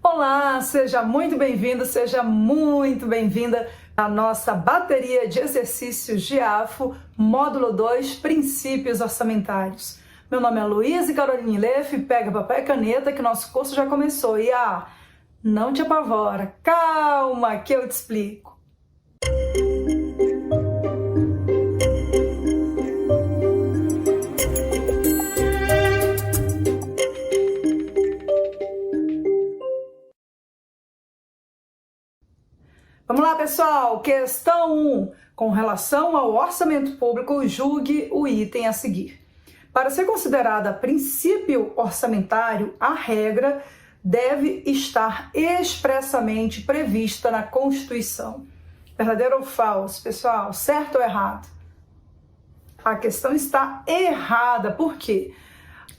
Olá, seja muito bem-vindo, seja muito bem-vinda à nossa bateria de exercícios de AFO, módulo 2, Princípios Orçamentários. Meu nome é Luísa Caroline Leff, pega papel e caneta que nosso curso já começou. E não te apavora, calma que eu te explico. Vamos lá, pessoal. Questão 1. Com relação ao orçamento público, julgue o item a seguir. Para ser considerada princípio orçamentário, a regra deve estar expressamente prevista na Constituição. Verdadeiro ou falso, pessoal? Certo ou errado? A questão está errada. Por quê?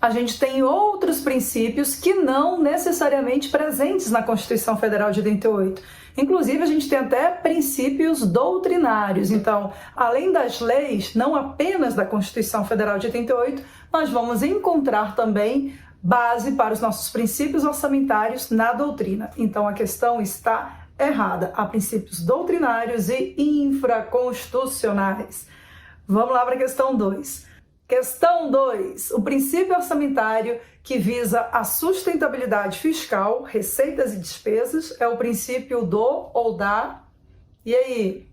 A gente tem outros princípios que não necessariamente presentes na Constituição Federal de 88. Inclusive, a gente tem até princípios doutrinários. Então, além das leis, não apenas da Constituição Federal de 88, nós vamos encontrar também base para os nossos princípios orçamentários na doutrina. Então, a questão está errada. Há princípios doutrinários e infraconstitucionais. Vamos lá para a questão 2. Questão 2. O princípio orçamentário que visa a sustentabilidade fiscal, receitas e despesas, é o princípio do ou da... E aí?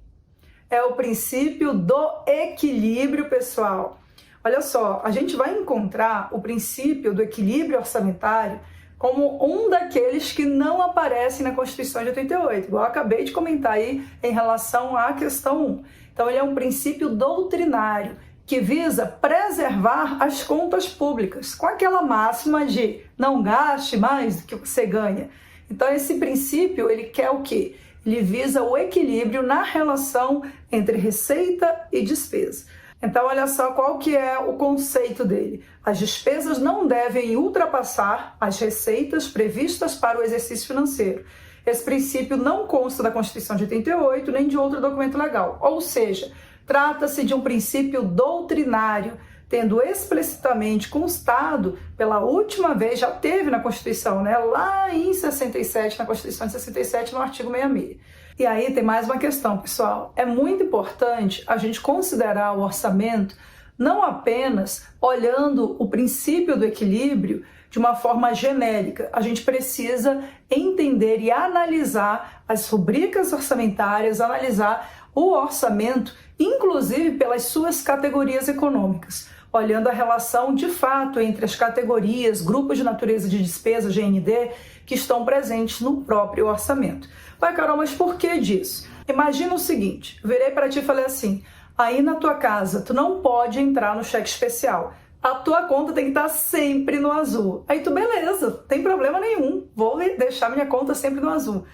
É o princípio do equilíbrio, pessoal. Olha só, a gente vai encontrar o princípio do equilíbrio orçamentário como um daqueles que não aparecem na Constituição de 88, igual eu acabei de comentar aí em relação à questão 1. Então, ele é um princípio doutrinário, que visa preservar as contas públicas, com aquela máxima de não gaste mais do que você ganha. Então, esse princípio, ele quer o quê? Ele visa o equilíbrio na relação entre receita e despesa. Então, olha só qual que é o conceito dele. As despesas não devem ultrapassar as receitas previstas para o exercício financeiro. Esse princípio não consta da Constituição de 88, nem de outro documento legal. Ou seja, trata-se de um princípio doutrinário, tendo explicitamente constado pela última vez, já teve na Constituição, né? Lá em 67, na Constituição de 67, no artigo 66. E aí tem mais uma questão, pessoal. É muito importante a gente considerar o orçamento não apenas olhando o princípio do equilíbrio de uma forma genérica. A gente precisa entender e analisar as rubricas orçamentárias, analisar o orçamento, inclusive pelas suas categorias econômicas, olhando a relação de fato entre as categorias, grupos de natureza de despesa, GND, que estão presentes no próprio orçamento. Vai, Carol, mas por que disso? Imagina o seguinte, virei para ti e falei assim, aí na tua casa tu não pode entrar no cheque especial, a tua conta tem que estar sempre no azul. Aí tu, beleza, não tem problema nenhum, vou deixar minha conta sempre no azul.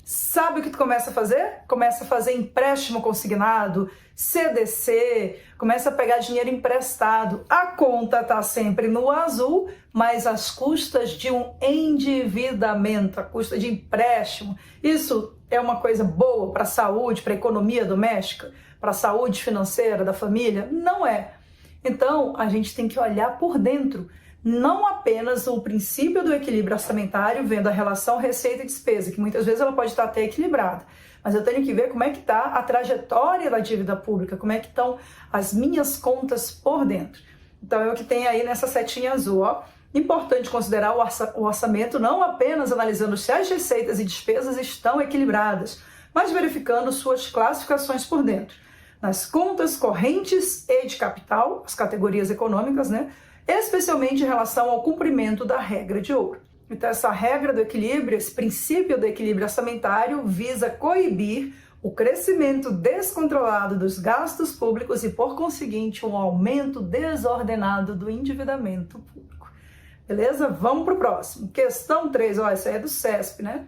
Sabe o que tu começa a fazer? Começa a fazer empréstimo consignado, CDC, começa a pegar dinheiro emprestado. A conta está sempre no azul, mas às custas de um endividamento, a custa de empréstimo. Isso é uma coisa boa para a saúde, para a economia doméstica, para a saúde financeira da família? Não é. Então, a gente tem que olhar por dentro. Não apenas o princípio do equilíbrio orçamentário, vendo a relação receita e despesa, que muitas vezes ela pode estar até equilibrada, mas eu tenho que ver como é que está a trajetória da dívida pública, como é que estão as minhas contas por dentro. Então é o que tem aí nessa setinha azul, ó. Importante considerar o orçamento não apenas analisando se as receitas e despesas estão equilibradas, mas verificando suas classificações por dentro. Nas contas correntes e de capital, as categorias econômicas, né? Especialmente em relação ao cumprimento da regra de ouro. Então, essa regra do equilíbrio, esse princípio do equilíbrio orçamentário visa coibir o crescimento descontrolado dos gastos públicos e, por conseguinte, um aumento desordenado do endividamento público. Beleza? Vamos para o próximo. Questão 3, ó, essa aí é do CESP, né?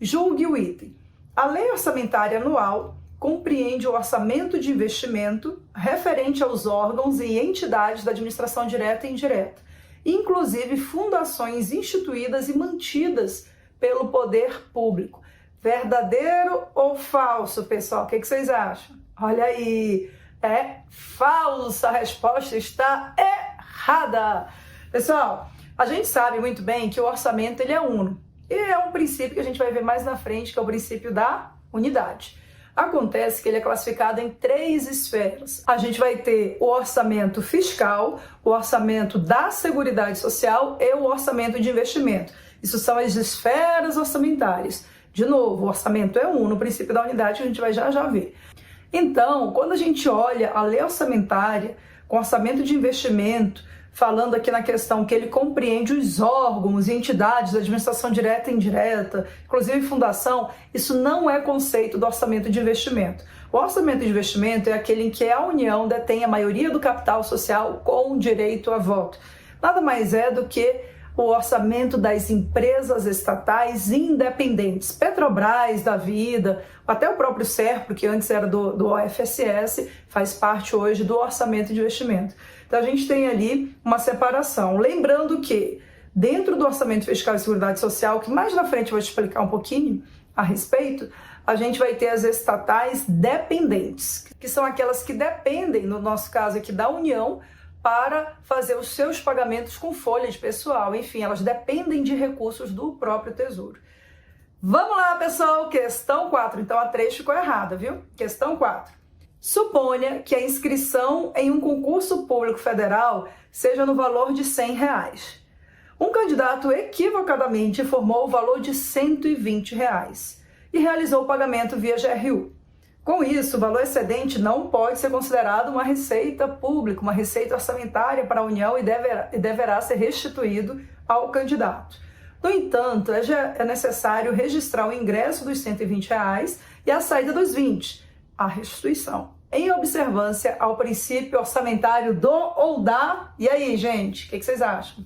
Julgue o item. A lei orçamentária anual compreende o orçamento de investimento referente aos órgãos e entidades da administração direta e indireta, inclusive fundações instituídas e mantidas pelo poder público. Verdadeiro ou falso, pessoal? O que vocês acham? Olha aí, é falso, a resposta está errada. Pessoal, a gente sabe muito bem que o orçamento ele é uno. E é um princípio que a gente vai ver mais na frente, que é o princípio da unidade. Acontece que ele é classificado em 3 esferas. A gente vai ter o orçamento fiscal, o orçamento da Seguridade Social e o orçamento de investimento. Isso são as esferas orçamentárias. De novo, o orçamento é no princípio da unidade, que a gente vai já ver. Então, quando a gente olha a lei orçamentária, com orçamento de investimento, falando aqui na questão que ele compreende os órgãos e entidades da administração direta e indireta, inclusive fundação, isso não é conceito do orçamento de investimento. O orçamento de investimento é aquele em que a União detém a maioria do capital social com direito a voto. Nada mais é do que o orçamento das empresas estatais independentes, Petrobras da vida, até o próprio SERPRO, que antes era do OFSS, faz parte hoje do orçamento de investimento. Então a gente tem ali uma separação. Lembrando que dentro do orçamento fiscal e seguridade social, que mais na frente eu vou te explicar um pouquinho a respeito, a gente vai ter as estatais dependentes, que são aquelas que dependem, no nosso caso aqui, da União, para fazer os seus pagamentos com folha de pessoal. Enfim, elas dependem de recursos do próprio Tesouro. Vamos lá, pessoal, questão 4. Então a 3 ficou errada, viu? Questão 4. Suponha que a inscrição em um concurso público federal seja no valor de R$100. Um candidato equivocadamente informou o valor de R$120 e realizou o pagamento via GRU. Com isso, o valor excedente não pode ser considerado uma receita pública, uma receita orçamentária para a União e deverá ser restituído ao candidato. No entanto, é necessário registrar o ingresso dos R$120 e a saída dos 20, a restituição, em observância ao princípio orçamentário do ou da... E aí, gente, o que vocês acham?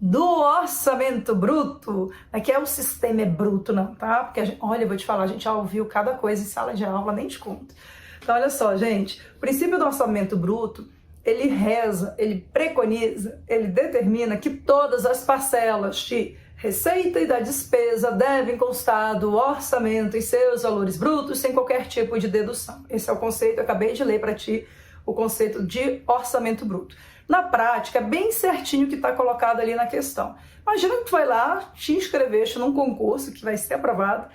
Do orçamento bruto. Aqui o sistema é bruto, não, tá? Porque, olha, eu vou te falar, a gente já ouviu cada coisa em sala de aula, nem te conto. Então, olha só, gente, o princípio do orçamento bruto, ele reza, ele preconiza, ele determina que todas as parcelas de receita e da despesa devem constar do orçamento em seus valores brutos, sem qualquer tipo de dedução. Esse é o conceito, eu acabei de ler para ti, o conceito de orçamento bruto. Na prática, é bem certinho o que está colocado ali na questão. Imagina que tu vai lá, te inscreveste num concurso que vai ser aprovada,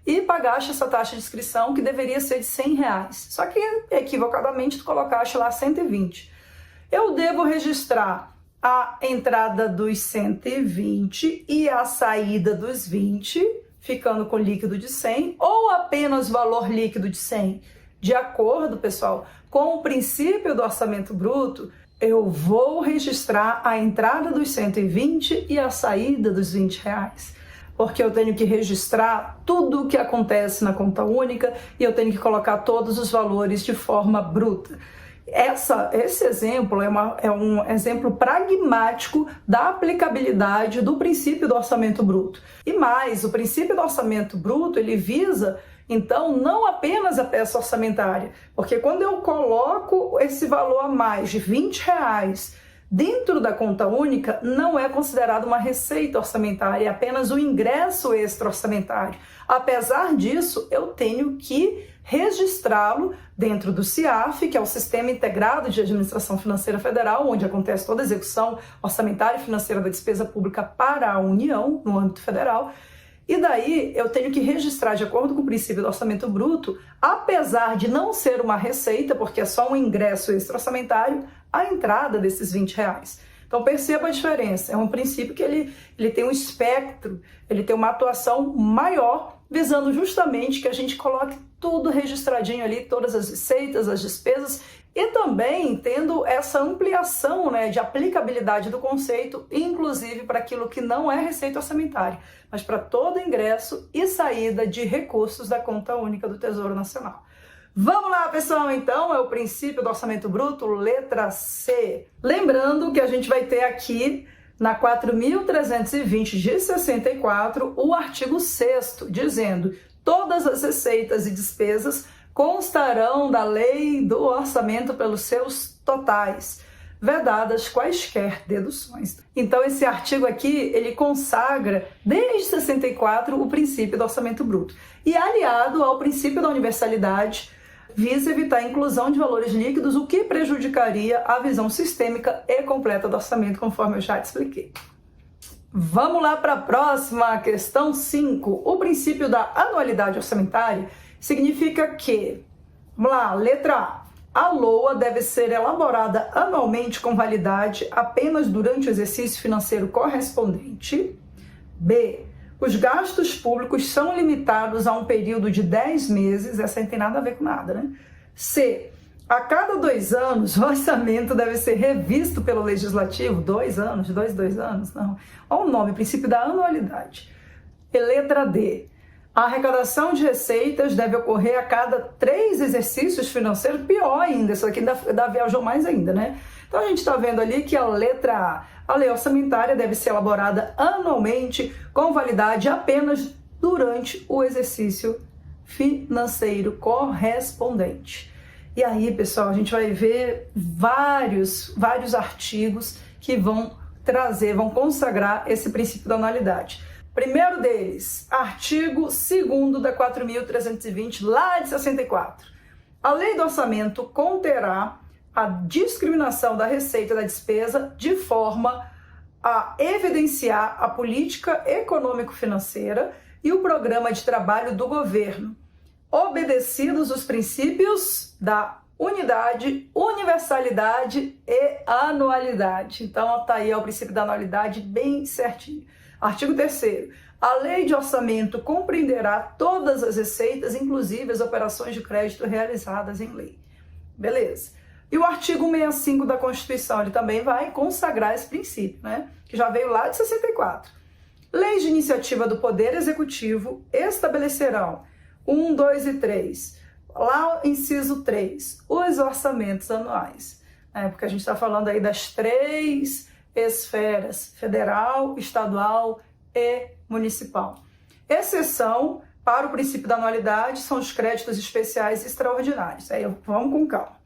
e pagaste essa taxa de inscrição que deveria ser de R$100. Só que, equivocadamente, tu colocaste lá 120. Eu devo registrar a entrada dos 120 e a saída dos 20, ficando com líquido de 100, ou apenas valor líquido de 100? De acordo, pessoal, com o princípio do orçamento bruto, eu vou registrar a entrada dos 120 e a saída dos R$20. Porque eu tenho que registrar tudo o que acontece na conta única e eu tenho que colocar todos os valores de forma bruta. Esse exemplo é um exemplo pragmático da aplicabilidade do princípio do orçamento bruto. E mais, o princípio do orçamento bruto, ele visa, então, não apenas a peça orçamentária, porque quando eu coloco esse valor a mais de R$20 dentro da conta única, não é considerado uma receita orçamentária, é apenas um ingresso extra-orçamentário. Apesar disso, eu tenho que registrá-lo dentro do CIAF, que é o Sistema Integrado de Administração Financeira Federal, onde acontece toda a execução orçamentária e financeira da despesa pública para a União, no âmbito federal. E daí eu tenho que registrar, de acordo com o princípio do orçamento bruto, apesar de não ser uma receita, porque é só um ingresso extra-orçamentário, a entrada desses R$20. Então perceba a diferença, é um princípio que ele tem um espectro, ele tem uma atuação maior, visando justamente que a gente coloque tudo registradinho ali, todas as receitas, as despesas, e também tendo essa ampliação, né, de aplicabilidade do conceito, inclusive para aquilo que não é receita orçamentária, mas para todo ingresso e saída de recursos da conta única do Tesouro Nacional. Vamos lá, pessoal, então, é o princípio do orçamento bruto, letra C. Lembrando que a gente vai ter aqui, na 4.320 de 64, o artigo 6º, dizendo: todas as receitas e despesas constarão da lei do orçamento pelos seus totais, vedadas quaisquer deduções. Então, esse artigo aqui, ele consagra, desde 64, o princípio do orçamento bruto. E aliado ao princípio da universalidade, visa evitar a inclusão de valores líquidos, o que prejudicaria a visão sistêmica e completa do orçamento, conforme eu já te expliquei. Vamos lá para a próxima, questão 5. O princípio da anualidade orçamentária significa que, vamos lá, letra A. A LOA deve ser elaborada anualmente com validade apenas durante o exercício financeiro correspondente. B. Os gastos públicos são limitados a um período de 10 meses. Essa não tem nada a ver com nada, né? C. A cada 2 anos, o orçamento deve ser revisto pelo Legislativo. 2 anos? 2 anos? Não. Olha o nome, princípio da anualidade. E letra D. A arrecadação de receitas deve ocorrer a cada 3 exercícios financeiros. Pior ainda, isso aqui ainda viajou mais ainda, né? Então a gente está vendo ali que a letra A, a lei orçamentária deve ser elaborada anualmente com validade apenas durante o exercício financeiro correspondente. E aí, pessoal, a gente vai ver vários artigos que vão consagrar esse princípio da anualidade. Primeiro deles, artigo 2º da 4.320, lá de 64. A lei do orçamento conterá a discriminação da receita e da despesa de forma a evidenciar a política econômico-financeira e o programa de trabalho do governo, obedecidos os princípios da unidade, universalidade e anualidade. Então, está aí o princípio da anualidade bem certinho. Artigo 3º. A lei de orçamento compreenderá todas as receitas, inclusive as operações de crédito realizadas em lei. Beleza. E o artigo 65 da Constituição, ele também vai consagrar esse princípio, né? Que já veio lá de 64. Leis de iniciativa do Poder Executivo estabelecerão 1, 2 e 3. Lá, inciso 3, os orçamentos anuais. Porque a gente está falando aí das 3 esferas, federal, estadual e municipal. Exceção para o princípio da anualidade são os créditos especiais extraordinários. Aí vamos com calma.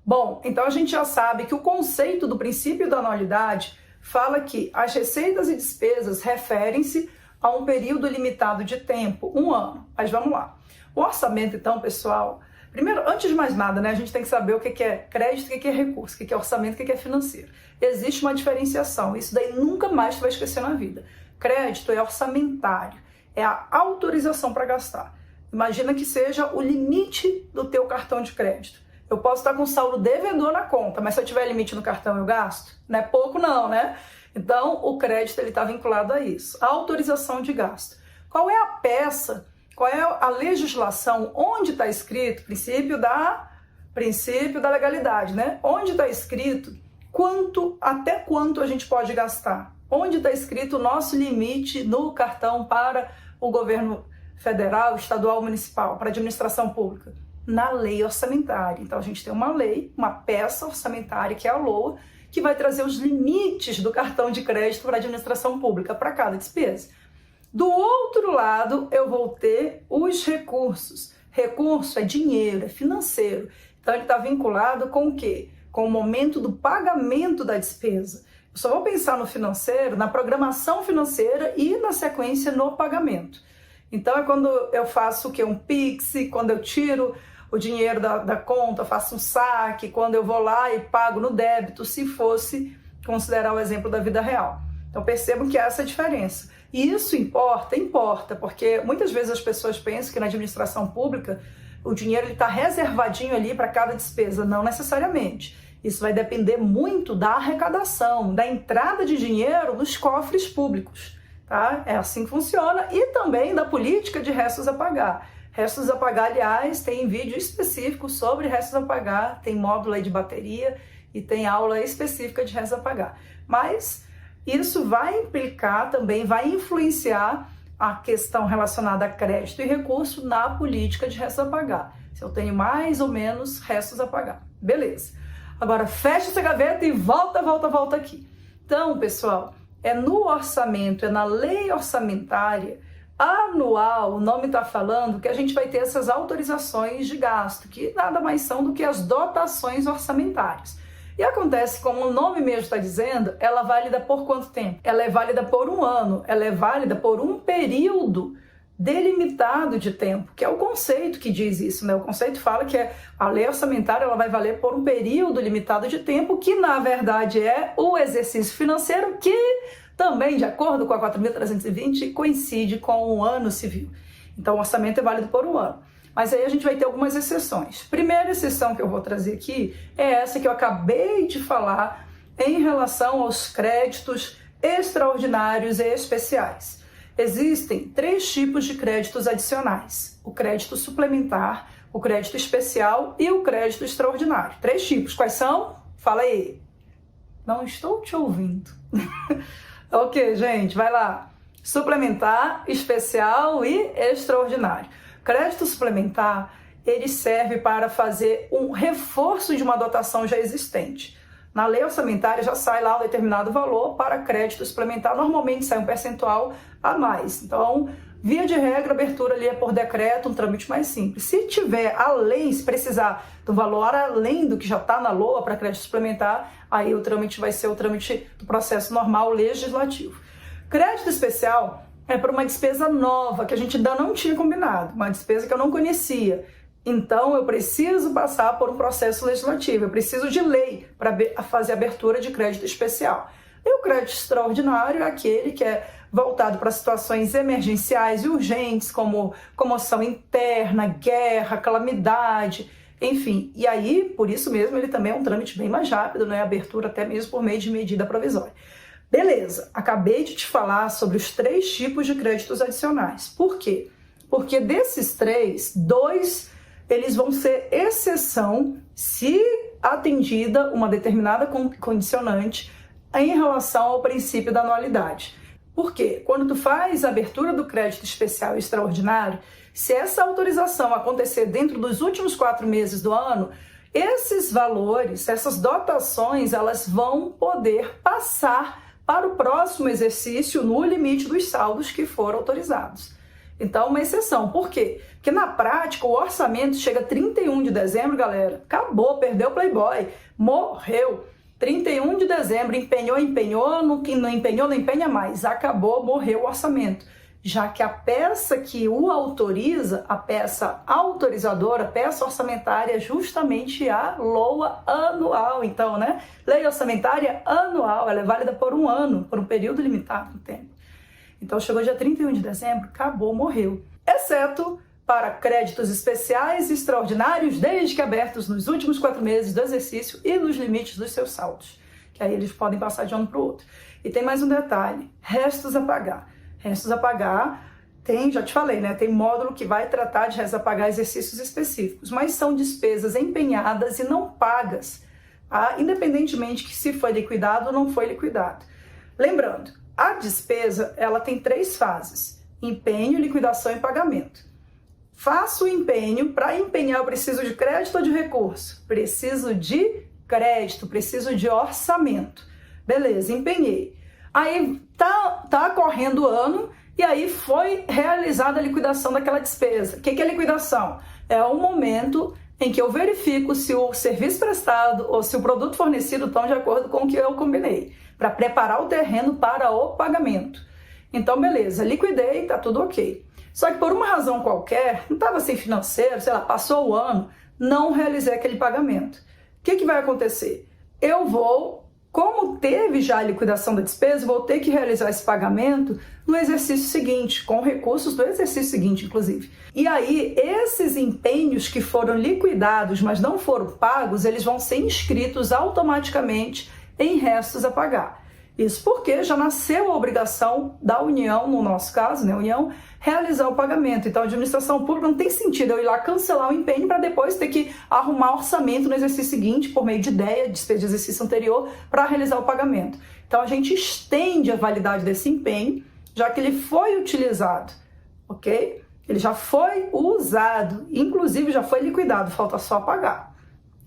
Bom, então a gente já sabe que o conceito do princípio da anualidade fala que as receitas e despesas referem-se a um período limitado de tempo, 1 ano. Mas vamos lá. O orçamento, então, pessoal, primeiro, antes de mais nada, né, a gente tem que saber o que é crédito, o que é recurso, o que é orçamento, o que é financeiro. Existe uma diferenciação, isso daí nunca mais tu vai esquecer na vida. Crédito é orçamentário, é a autorização para gastar. Imagina que seja o limite do teu cartão de crédito. Eu posso estar com saldo devedor na conta, mas se eu tiver limite no cartão eu gasto? Não é pouco não, né? Então, o crédito está vinculado a isso, a autorização de gasto. Qual é a peça, qual é a legislação, onde está escrito princípio da legalidade, né? Onde está escrito até quanto a gente pode gastar? Onde está escrito o nosso limite no cartão para o governo federal, estadual, municipal, para a administração pública? Na lei orçamentária. Então a gente tem uma lei, uma peça orçamentária, que é a LOA, que vai trazer os limites do cartão de crédito para a administração pública, para cada despesa. Do outro lado, eu vou ter os recursos. Recurso é dinheiro, é financeiro. Então ele está vinculado com o quê? Com o momento do pagamento da despesa. Eu só vou pensar no financeiro, na programação financeira e na sequência no pagamento. Então é quando eu faço o quê? Um Pix, quando eu tiro o dinheiro da conta, faço um saque, quando eu vou lá e pago no débito, se fosse considerar o exemplo da vida real. Então percebam que há essa diferença. E isso importa? Importa, porque muitas vezes as pessoas pensam que na administração pública o dinheiro está reservadinho ali para cada despesa. Não necessariamente. Isso vai depender muito da arrecadação, da entrada de dinheiro nos cofres públicos. Tá? É assim que funciona, e também da política de restos a pagar. Restos a pagar, aliás, tem vídeo específico sobre restos a pagar, tem módulo aí de bateria e tem aula específica de restos a pagar. Mas isso vai implicar também, vai influenciar a questão relacionada a crédito e recurso na política de restos a pagar. Se eu tenho mais ou menos restos a pagar. Beleza. Agora fecha essa gaveta e volta aqui. Então, pessoal, é no orçamento, é na lei orçamentária anual, o nome está falando que a gente vai ter essas autorizações de gasto, que nada mais são do que as dotações orçamentárias. E acontece, como o nome mesmo está dizendo, ela é válida por quanto tempo? Ela é válida por 1 ano, ela é válida por um período delimitado de tempo, que é o conceito que diz isso, né? O conceito fala que a lei orçamentária ela vai valer por um período limitado de tempo, que na verdade é o exercício financeiro que também de acordo com a 4.320, coincide com o ano civil. Então, o orçamento é válido por um ano. Mas aí a gente vai ter algumas exceções. Primeira exceção que eu vou trazer aqui é essa que eu acabei de falar em relação aos créditos extraordinários e especiais. Existem 3 tipos de créditos adicionais: o crédito suplementar, o crédito especial e o crédito extraordinário. 3 tipos. Quais são? Fala aí. Não estou te ouvindo. Ok, gente, vai lá. Suplementar, especial e extraordinário. Crédito suplementar, ele serve para fazer um reforço de uma dotação já existente. Na lei orçamentária já sai lá um determinado valor para crédito suplementar, normalmente sai um percentual a mais. Então, via de regra, a abertura ali é por decreto, um trâmite mais simples. Se tiver além, se precisar do valor além do que já está na LOA para crédito suplementar, aí o trâmite vai ser o trâmite do processo normal legislativo. Crédito especial é para uma despesa nova, que a gente ainda não tinha combinado, uma despesa que eu não conhecia. Então, eu preciso passar por um processo legislativo, eu preciso de lei para fazer abertura de crédito especial. E o crédito extraordinário é aquele que é voltado para situações emergenciais e urgentes, como comoção interna, guerra, calamidade, enfim. E aí, por isso mesmo, ele também é um trâmite bem mais rápido, né? Abertura até mesmo por meio de medida provisória. Beleza, acabei de te falar sobre os 3 tipos de créditos adicionais. Por quê? Porque desses 3, 2 eles vão ser exceção se atendida uma determinada condicionante em relação ao princípio da anualidade. Por quê? Quando tu faz a abertura do crédito especial e extraordinário, se essa autorização acontecer dentro dos últimos 4 meses do ano, esses valores, essas dotações, elas vão poder passar para o próximo exercício no limite dos saldos que foram autorizados. Então, uma exceção. Por quê? Porque na prática o orçamento chega 31 de dezembro, galera, acabou, perdeu o Playboy, morreu. 31 de dezembro, empenhou, não empenhou, não empenha mais, acabou, morreu o orçamento. Já que a peça que o autoriza, a peça autorizadora, a peça orçamentária, é justamente a LOA anual. Então, né? Lei orçamentária anual, ela é válida por um ano, por um período limitado de tempo. Então, chegou dia 31 de dezembro, acabou, morreu. Exceto para créditos especiais e extraordinários, desde que abertos nos últimos 4 meses do exercício e nos limites dos seus saldos. Que aí eles podem passar de um ano para o outro. E tem mais um detalhe, restos a pagar. Restos a pagar, já te falei, né? Tem módulo que vai tratar de restos a pagar exercícios específicos, mas são despesas empenhadas e não pagas, tá? Independentemente que se foi liquidado ou não foi liquidado. Lembrando, a despesa, ela tem 3 fases: empenho, liquidação e pagamento. Faço o empenho, para empenhar eu preciso de crédito ou de recurso? Preciso de crédito, preciso de orçamento. Beleza, empenhei. Aí tá correndo o ano e aí foi realizada a liquidação daquela despesa. O que é liquidação? É o momento em que eu verifico se o serviço prestado ou se o produto fornecido estão de acordo com o que eu combinei, para preparar o terreno para o pagamento. Então, beleza, liquidei, tá tudo ok. Só que por uma razão qualquer, não estava sem financeiro, sei lá, passou o ano, não realizei aquele pagamento. O que vai acontecer? Eu vou, como teve já a liquidação da despesa, vou ter que realizar esse pagamento no exercício seguinte, com recursos do exercício seguinte, inclusive. E aí, esses empenhos que foram liquidados, mas não foram pagos, eles vão ser inscritos automaticamente em restos a pagar. Isso porque já nasceu a obrigação da União, no nosso caso, né, a União, realizar o pagamento. Então, a administração pública não tem sentido eu ir lá cancelar o empenho para depois ter que arrumar orçamento no exercício seguinte, por meio de ideia, despesa de exercício anterior, para realizar o pagamento. Então, a gente estende a validade desse empenho, já que ele foi utilizado, ok? Ele já foi usado, inclusive já foi liquidado, falta só pagar.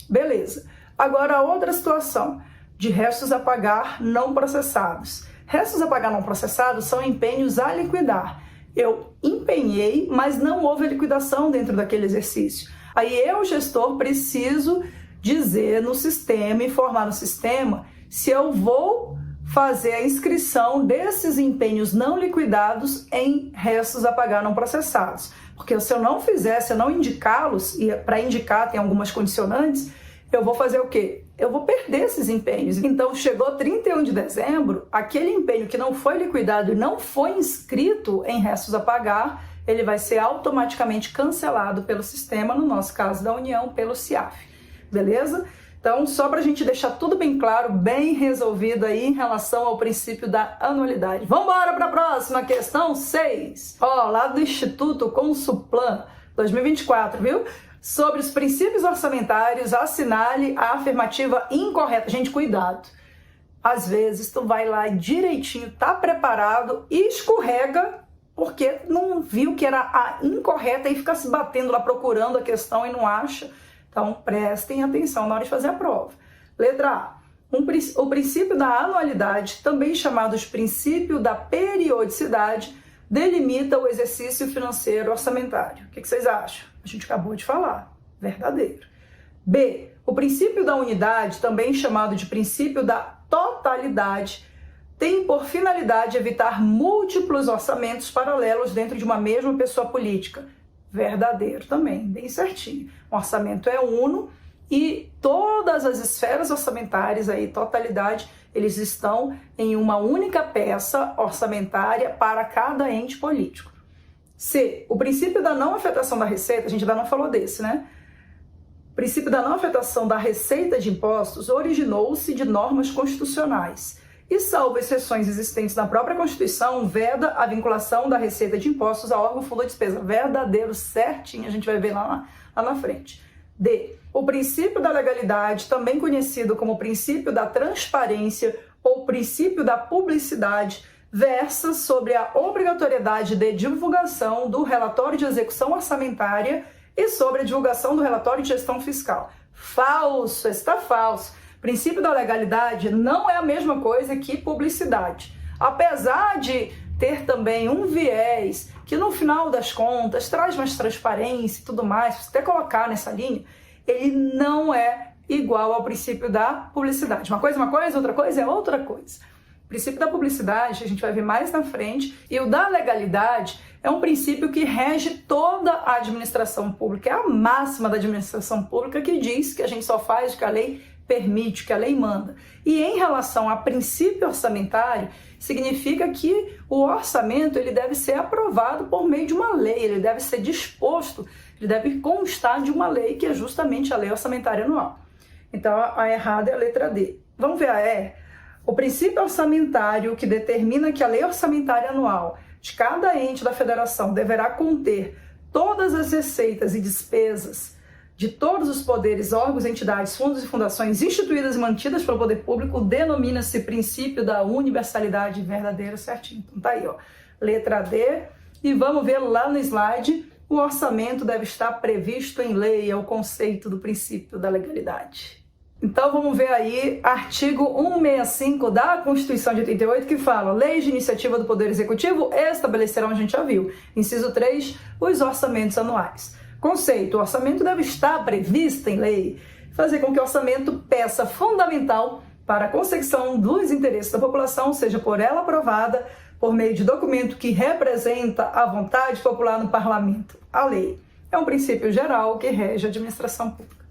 Beleza. Agora, outra situação de restos a pagar não processados. Restos a pagar não processados são empenhos a liquidar. Eu empenhei, mas não houve liquidação dentro daquele exercício. Aí eu, gestor, preciso dizer no sistema, informar no sistema, se eu vou fazer a inscrição desses empenhos não liquidados em restos a pagar não processados. Porque se eu não fizer, se eu não indicá-los, e para indicar tem algumas condicionantes, eu vou fazer o quê? eu vou perder esses empenhos. Então, chegou 31 de dezembro, aquele empenho que não foi liquidado e não foi inscrito em restos a pagar, ele vai ser automaticamente cancelado pelo sistema, no nosso caso da União, pelo CIAF. Beleza? Então, só para a gente deixar tudo bem claro, bem resolvido aí em relação ao princípio da anualidade. Vamos embora para a próxima questão 6. Ó, lá do Instituto Consulplan 2024, viu? Sobre os princípios orçamentários, assinale a afirmativa incorreta. Gente, cuidado. Às vezes tu vai lá direitinho, tá preparado e escorrega porque não viu que era a incorreta e fica se batendo lá procurando a questão e não acha. Então prestem atenção na hora de fazer a prova. Letra A. O princípio da anualidade, também chamado de princípio da periodicidade, delimita o exercício financeiro orçamentário. O que vocês acham? A gente acabou de falar. Verdadeiro. B. O princípio da unidade, também chamado de princípio da totalidade, tem por finalidade evitar múltiplos orçamentos paralelos dentro de uma mesma pessoa política. Verdadeiro também, bem certinho. O orçamento é uno e todas as esferas orçamentárias, aí, totalidade, eles estão em uma única peça orçamentária para cada ente político. C. O princípio da não afetação da receita, a gente ainda não falou desse, né? O princípio da não afetação da receita de impostos originou-se de normas constitucionais e, salvo exceções existentes na própria Constituição, veda a vinculação da receita de impostos a órgão fundo de despesa. Verdadeiro, certinho, a gente vai ver lá na frente. D. O princípio da legalidade, também conhecido como princípio da transparência ou princípio da publicidade, versa sobre a obrigatoriedade de divulgação do relatório de execução orçamentária e sobre a divulgação do relatório de gestão fiscal. Falso, está falso. O princípio da legalidade não é a mesma coisa que publicidade. Apesar de ter também um viés que no final das contas traz mais transparência e tudo mais, se você até colocar nessa linha, ele não é igual ao princípio da publicidade. Uma coisa, outra coisa é outra coisa. O princípio da publicidade a gente vai ver mais na frente, e o da legalidade é um princípio que rege toda a administração pública, é a máxima da administração pública que diz que a gente só faz o que a lei permite, que a lei manda. E em relação a princípio orçamentário, significa que o orçamento ele deve ser aprovado por meio de uma lei, ele deve ser disposto, ele deve constar de uma lei, que é justamente a lei orçamentária anual. Então a errada é a letra D. Vamos ver a E? O princípio orçamentário, que determina que a lei orçamentária anual de cada ente da federação deverá conter todas as receitas e despesas de todos os poderes, órgãos, entidades, fundos e fundações instituídas e mantidas pelo poder público, denomina-se princípio da universalidade. Verdadeiro, certinho. Então tá aí, ó, letra D. E vamos ver lá no slide, o orçamento deve estar previsto em lei, é o conceito do princípio da legalidade. Então vamos ver aí, artigo 165 da Constituição de 88, que fala: leis de iniciativa do Poder Executivo estabelecerão, a gente já viu, inciso 3, os orçamentos anuais. Conceito: o orçamento deve estar previsto em lei, fazer com que o orçamento, peça fundamental para a consecução dos interesses da população, seja por ela aprovada por meio de documento que representa a vontade popular no parlamento. A lei é um princípio geral que rege a administração pública.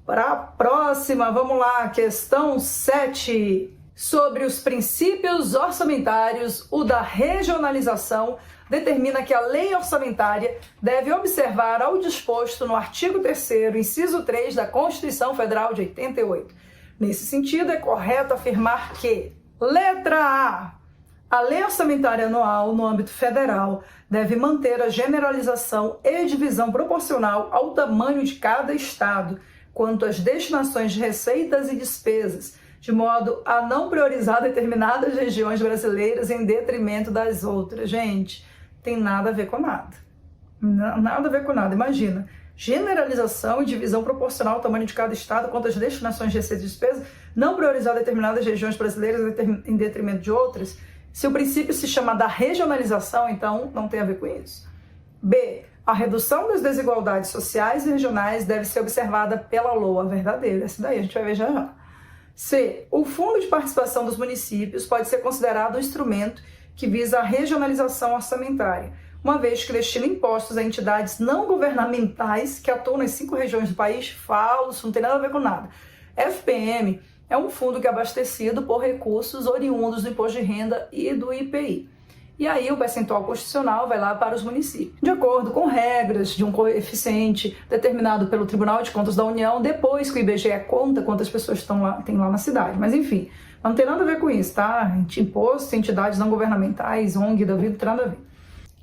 Para a próxima, vamos lá, questão 7. Sobre os princípios orçamentários, o da regionalização determina que a lei orçamentária deve observar ao disposto no artigo 3º, inciso 3 da Constituição Federal de 88. Nesse sentido, é correto afirmar que, letra A lei orçamentária anual no âmbito federal deve manter a generalização e divisão proporcional ao tamanho de cada estado quanto às destinações de receitas e despesas, de modo a não priorizar determinadas regiões brasileiras em detrimento das outras. Gente, tem nada a ver com nada. Nada a ver com nada. Imagina, generalização e divisão proporcional ao tamanho de cada estado quanto às destinações de receitas e despesas, não priorizar determinadas regiões brasileiras em detrimento de outras. Se o princípio se chama da regionalização, então não tem a ver com isso. B. A redução das desigualdades sociais e regionais deve ser observada pela LOA. Verdadeiro, essa daí a gente vai ver já já. C. O Fundo de Participação dos Municípios pode ser considerado um instrumento que visa a regionalização orçamentária, uma vez que destina impostos a entidades não governamentais que atuam nas 5 regiões do país. Falso, não tem nada a ver com nada. FPM é um fundo que é abastecido por recursos oriundos do imposto de renda e do IPI. E aí o percentual constitucional vai lá para os municípios, de acordo com regras de um coeficiente determinado pelo Tribunal de Contas da União, depois que o IBGE conta quantas pessoas tem lá na cidade. Mas enfim, não tem nada a ver com isso, tá? Imposto, entidades não governamentais, ONG da vida, não tem nada a ver.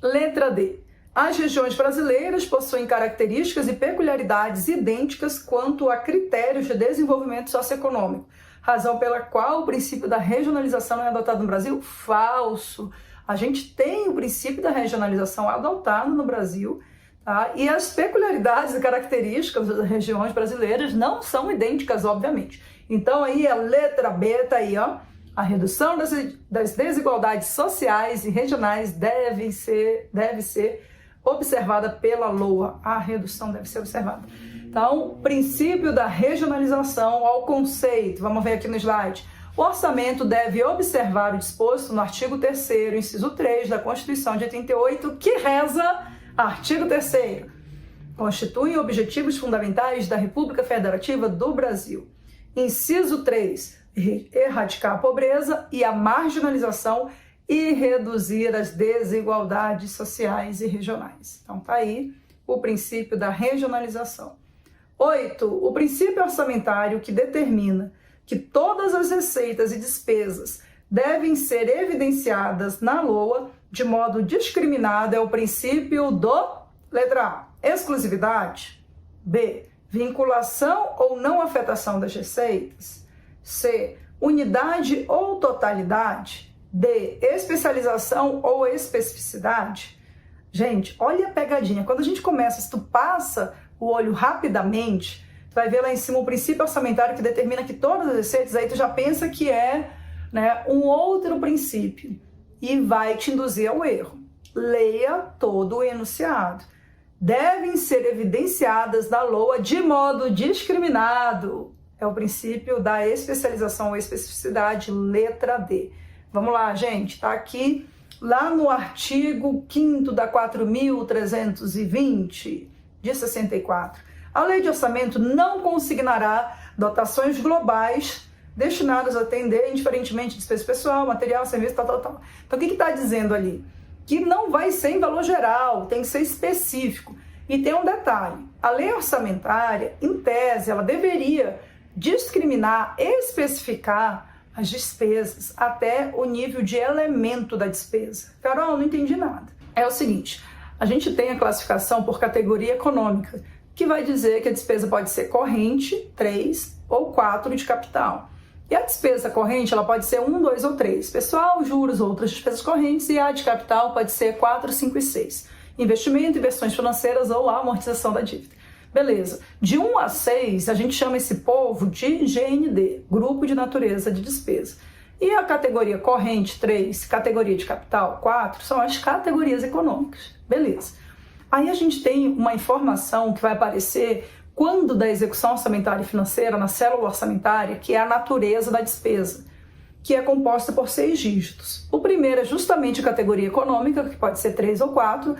Letra D. As regiões brasileiras possuem características e peculiaridades idênticas quanto a critérios de desenvolvimento socioeconômico, razão pela qual o princípio da regionalização não é adotado no Brasil? Falso. A gente tem o princípio da regionalização adotado no Brasil, tá? E as peculiaridades e características das regiões brasileiras não são idênticas, obviamente. Então aí a letra B tá aí, ó. A redução das desigualdades sociais e regionais deve ser observada pela LOA. A redução deve ser observada. Então, princípio da regionalização ao conceito. Vamos ver aqui no slide. O orçamento deve observar o disposto no artigo 3º, inciso 3 da Constituição de 88, que reza, artigo 3º, constituem objetivos fundamentais da República Federativa do Brasil. Inciso 3, erradicar a pobreza e a marginalização e reduzir as desigualdades sociais e regionais. Então tá aí o princípio da regionalização. 8, o princípio orçamentário que determina que todas as receitas e despesas devem ser evidenciadas na LOA de modo discriminado é o princípio do, letra A, exclusividade, B, vinculação ou não afetação das receitas, C, unidade ou totalidade, D, especialização ou especificidade. Gente, olha a pegadinha, quando a gente começa, se tu passa o olho rapidamente, tu vai ver lá em cima o princípio orçamentário que determina que todas as receitas, aí tu já pensa que é, né, um outro princípio e vai te induzir ao erro. Leia todo o enunciado. Devem ser evidenciadas na LOA de modo discriminado. É o princípio da especialização ou especificidade, letra D. Vamos lá, gente, tá aqui lá no artigo 5º da 4.320 de 64. A lei de orçamento não consignará dotações globais destinadas a atender indiferentemente despesa pessoal, material, serviço, tal. Então, o que está dizendo ali? Que não vai ser em valor geral, tem que ser específico. E tem um detalhe, a lei orçamentária, em tese, ela deveria discriminar, especificar as despesas até o nível de elemento da despesa. Carol, não entendi nada. É o seguinte, a gente tem a classificação por categoria econômica, que vai dizer que a despesa pode ser corrente, 3 ou 4 de capital. E a despesa corrente, ela pode ser 1, 2 ou 3. Pessoal, juros, outras despesas correntes, e a de capital pode ser 4, 5 e 6. Investimento, inversões financeiras ou a amortização da dívida. Beleza. De 1 a 6, a gente chama esse povo de GND, Grupo de Natureza de Despesa. E a categoria corrente, 3, categoria de capital, 4, são as categorias econômicas. Beleza. Aí a gente tem uma informação que vai aparecer quando da execução orçamentária e financeira na célula orçamentária, que é a natureza da despesa, que é composta por 6 dígitos. O primeiro é justamente a categoria econômica, que pode ser 3 ou 4.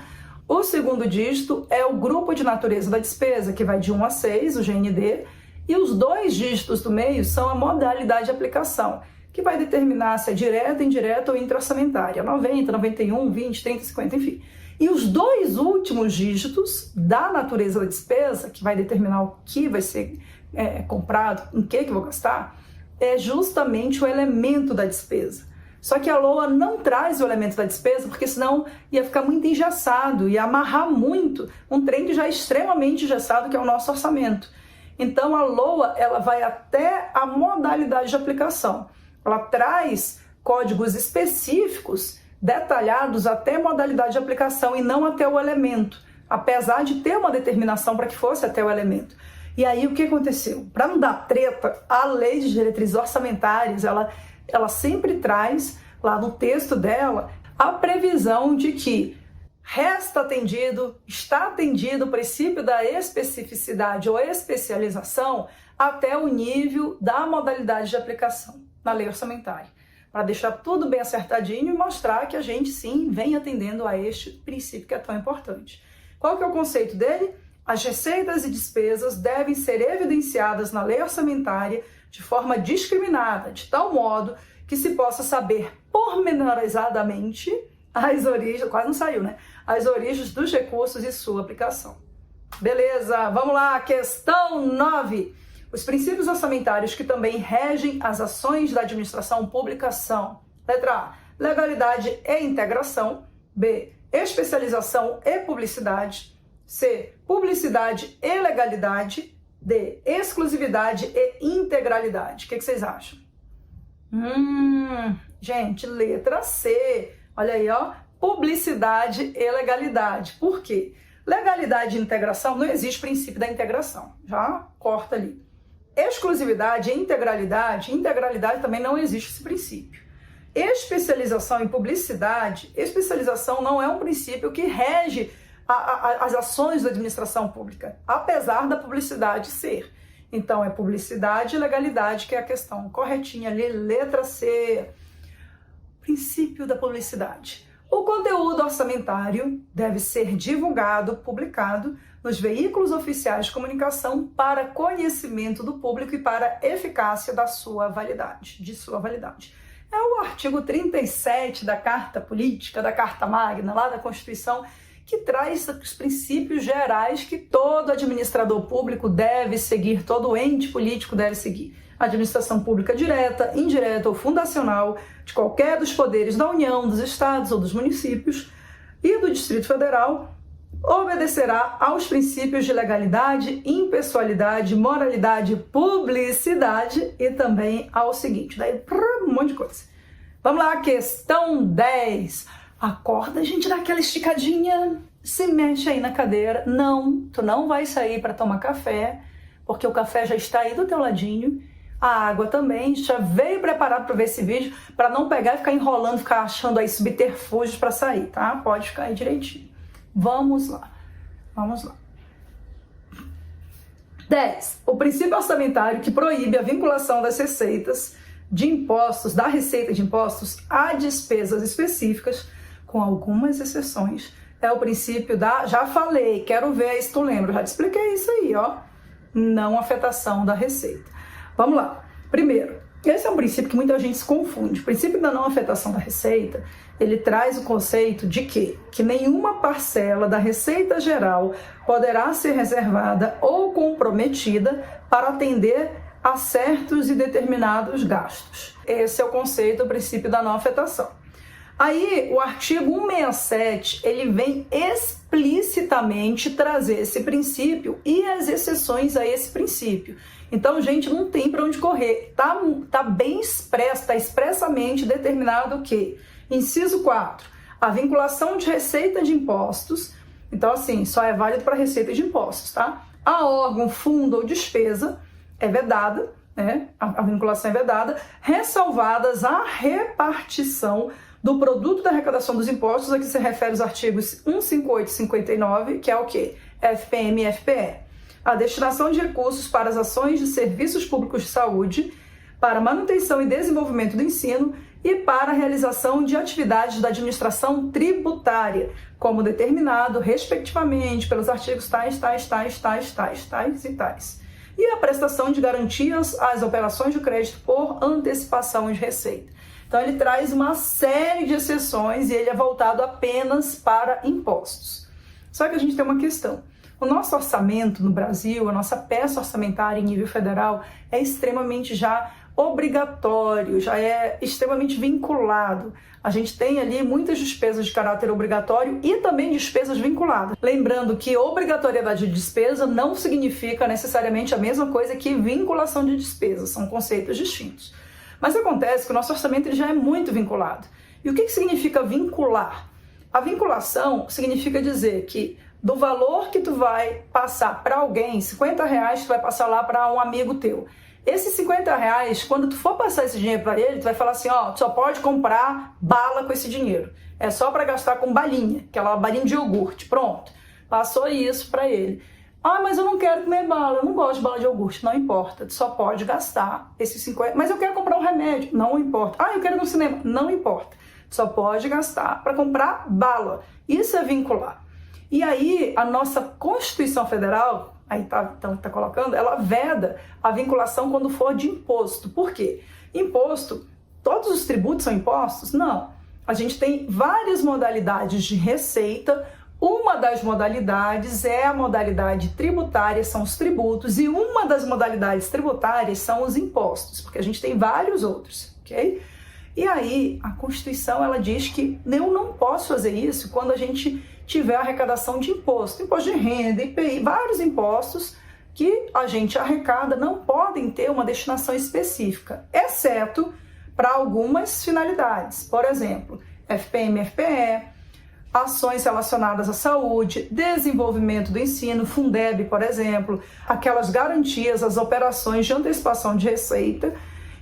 O segundo dígito é o grupo de natureza da despesa, que vai de 1 a 6, o GND. E os 2 dígitos do meio são a modalidade de aplicação, que vai determinar se é direta, indireta ou intra-orçamentária. 90, 91, 20, 30, 50, enfim. E os 2 últimos dígitos da natureza da despesa, que vai determinar o que vai ser comprado, em que eu vou gastar, é justamente o elemento da despesa. Só que a LOA não traz o elemento da despesa, porque senão ia ficar muito engessado, ia amarrar muito um trem que já é extremamente engessado, que é o nosso orçamento. Então a LOA, ela vai até a modalidade de aplicação. Ela traz códigos específicos detalhados até a modalidade de aplicação e não até o elemento, apesar de ter uma determinação para que fosse até o elemento. E aí o que aconteceu? Para não dar treta, a lei de diretrizes orçamentárias, ela sempre traz lá no texto dela a previsão de que está atendido o princípio da especificidade ou especialização até o nível da modalidade de aplicação na lei orçamentária, para deixar tudo bem acertadinho e mostrar que a gente sim vem atendendo a este princípio que é tão importante. Qual que é o conceito dele? As receitas e despesas devem ser evidenciadas na lei orçamentária de forma discriminada, de tal modo que se possa saber pormenorizadamente as origens, quase não saiu, né? As origens dos recursos e sua aplicação. Beleza, vamos lá, questão 9. Os princípios orçamentários que também regem as ações da administração pública são: letra A, legalidade e integração; B, especialização e publicidade; C, publicidade e legalidade; D, exclusividade e integralidade. O que vocês acham? Gente, letra C. Olha aí, ó, publicidade e legalidade. Por quê? Legalidade e integração, não existe princípio da integração. Já corta ali. Exclusividade e integralidade também não existe esse princípio. Especialização e publicidade, especialização não é um princípio que rege as ações da administração pública, apesar da publicidade ser. Então, é publicidade e legalidade que é a questão corretinha ali, letra C. Princípio da publicidade. O conteúdo orçamentário deve ser divulgado, publicado nos veículos oficiais de comunicação para conhecimento do público e para eficácia da sua validade, É o artigo 37 da Carta Política, da Carta Magna, lá da Constituição, que traz os princípios gerais que todo administrador público deve seguir, todo ente político deve seguir. A administração pública direta, indireta ou fundacional de qualquer dos poderes da União, dos estados ou dos municípios e do Distrito Federal obedecerá aos princípios de legalidade, impessoalidade, moralidade, publicidade e também ao seguinte, daí um monte de coisa. Vamos lá, questão 10. Acorda, gente, dá aquela esticadinha, se mexe aí na cadeira. Não, tu não vai sair para tomar café, porque o café já está aí do teu ladinho. A água também, já veio preparado para ver esse vídeo, para não pegar e ficar enrolando, ficar achando aí subterfúgios para sair, tá? Pode ficar aí direitinho. Vamos lá. 10. O princípio orçamentário que proíbe a vinculação das receitas de impostos, da receita de impostos a despesas específicas, com algumas exceções, é o princípio da, já falei, quero ver se tu lembra, já te expliquei isso aí, ó, não afetação da receita. Vamos lá. Primeiro, esse é um princípio que muita gente se confunde. O princípio da não afetação da receita, ele traz o conceito de que nenhuma parcela da receita geral poderá ser reservada ou comprometida para atender a certos e determinados gastos. Esse é o conceito, o princípio da não afetação. Aí, o artigo 167, ele vem explicitamente trazer esse princípio e as exceções a esse princípio. Então, gente, não tem para onde correr. Tá bem expresso, tá expressamente determinado o quê? Inciso 4, a vinculação de receita de impostos. Então, assim, só é válido para receita de impostos, tá? A órgão, fundo ou despesa é vedada, né? A vinculação é vedada, ressalvadas a repartição do produto da arrecadação dos impostos, a que se refere os artigos 158 e 59, que é o quê? FPM e FPE. A destinação de recursos para as ações de serviços públicos de saúde, para manutenção e desenvolvimento do ensino e para a realização de atividades da administração tributária, como determinado, respectivamente, pelos artigos tais e tais. E a prestação de garantias às operações de crédito por antecipação de receita. Então, ele traz uma série de exceções e ele é voltado apenas para impostos. Só que a gente tem uma questão. O nosso orçamento no Brasil, a nossa peça orçamentária em nível federal é extremamente já obrigatório, já é extremamente vinculado. A gente tem ali muitas despesas de caráter obrigatório e também despesas vinculadas. Lembrando que obrigatoriedade de despesa não significa necessariamente a mesma coisa que vinculação de despesa, são conceitos distintos. Mas acontece que o nosso orçamento ele já é muito vinculado. E o que significa vincular? A vinculação significa dizer que do valor que tu vai passar para alguém, R$50 tu vai passar lá para um amigo teu. Esses R$50, quando tu for passar esse dinheiro para ele, tu vai falar assim, ó, tu só pode comprar bala com esse dinheiro. É só para gastar com balinha, aquela balinha de iogurte, pronto. Passou isso para ele. Ah, mas eu não quero comer bala, eu não gosto de bala de iogurte. Não importa, tu só pode gastar esses 50. Mas eu quero comprar um remédio, não importa. Ah, eu quero ir no cinema, não importa. Tu só pode gastar para comprar bala. Isso é vincular. E aí a nossa Constituição Federal, aí tá colocando, ela veda a vinculação quando for de imposto. Por quê? Imposto, todos os tributos são impostos? Não. A gente tem várias modalidades de receita. Uma das modalidades é a modalidade tributária, são os tributos, e uma das modalidades tributárias são os impostos, porque a gente tem vários outros, ok? E aí, a Constituição, ela diz que eu não posso fazer isso quando a gente tiver arrecadação de imposto de renda, IPI, vários impostos que a gente arrecada não podem ter uma destinação específica, exceto para algumas finalidades. Por exemplo, FPM, FPE, ações relacionadas à saúde, desenvolvimento do ensino, Fundeb, por exemplo, aquelas garantias, as operações de antecipação de receita,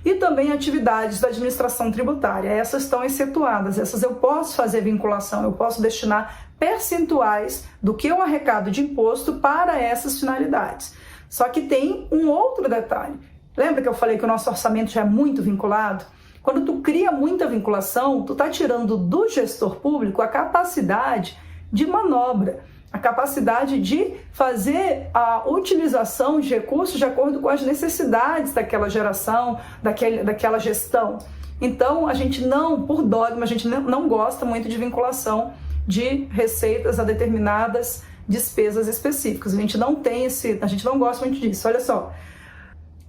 e também atividades da administração tributária. Essas estão excetuadas, essas eu posso fazer vinculação, eu posso destinar percentuais do que eu arrecado de imposto para essas finalidades. Só que tem um outro detalhe. Lembra que eu falei que o nosso orçamento já é muito vinculado? Quando tu cria muita vinculação, tu está tirando do gestor público a capacidade de manobra, a capacidade de fazer a utilização de recursos de acordo com as necessidades daquela geração, daquela gestão. Então, a gente não, por dogma, a gente não gosta muito de vinculação de receitas a determinadas despesas específicas. A gente não gosta muito disso. Olha só,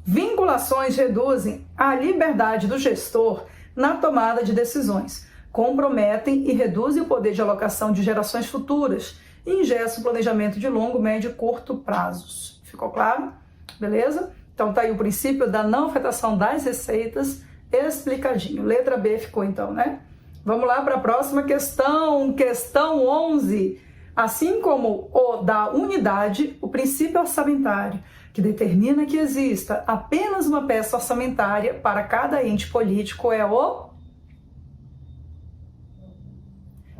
vinculações reduzem a liberdade do gestor na tomada de decisões, comprometem e reduzem o poder de alocação de gerações futuras, e engessam o planejamento de longo, médio e curto prazos. Ficou claro? Beleza? Então tá aí o princípio da não afetação das receitas explicadinho. Letra B ficou então, né? Vamos lá para a próxima questão. Questão 11. Assim como o da unidade, o princípio orçamentário, que determina que exista apenas uma peça orçamentária para cada ente político, é o...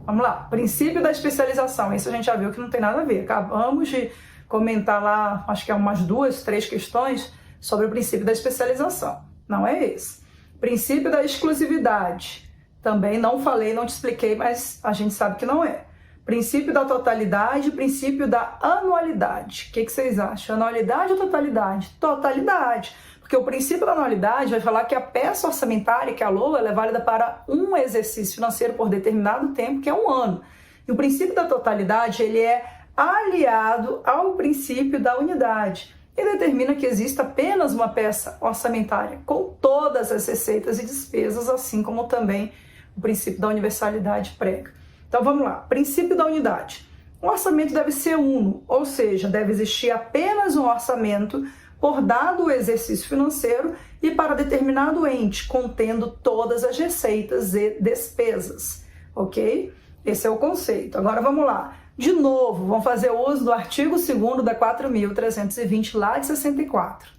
Vamos lá, princípio da especialização. Isso a gente já viu que não tem nada a ver. Acabamos de comentar lá, acho que é umas 2, 3 questões sobre o princípio da especialização. Não é esse. Princípio da exclusividade. Também não falei, não te expliquei, mas a gente sabe que não é. Princípio da totalidade, princípio da anualidade. O que vocês acham? Anualidade ou totalidade? Totalidade. Porque o princípio da anualidade vai falar que a peça orçamentária, que é a LOA, ela é válida para um exercício financeiro por determinado tempo, que é um ano. E o princípio da totalidade, ele é aliado ao princípio da unidade e determina que exista apenas uma peça orçamentária com todas as receitas e despesas, assim como também o princípio da universalidade prega. Então vamos lá, princípio da unidade. O orçamento deve ser uno, ou seja, deve existir apenas um orçamento por dado o exercício financeiro e para determinado ente, contendo todas as receitas e despesas, ok? Esse é o conceito. Agora vamos lá. De novo, vamos fazer uso do artigo 2º da 4.320, lá de 64.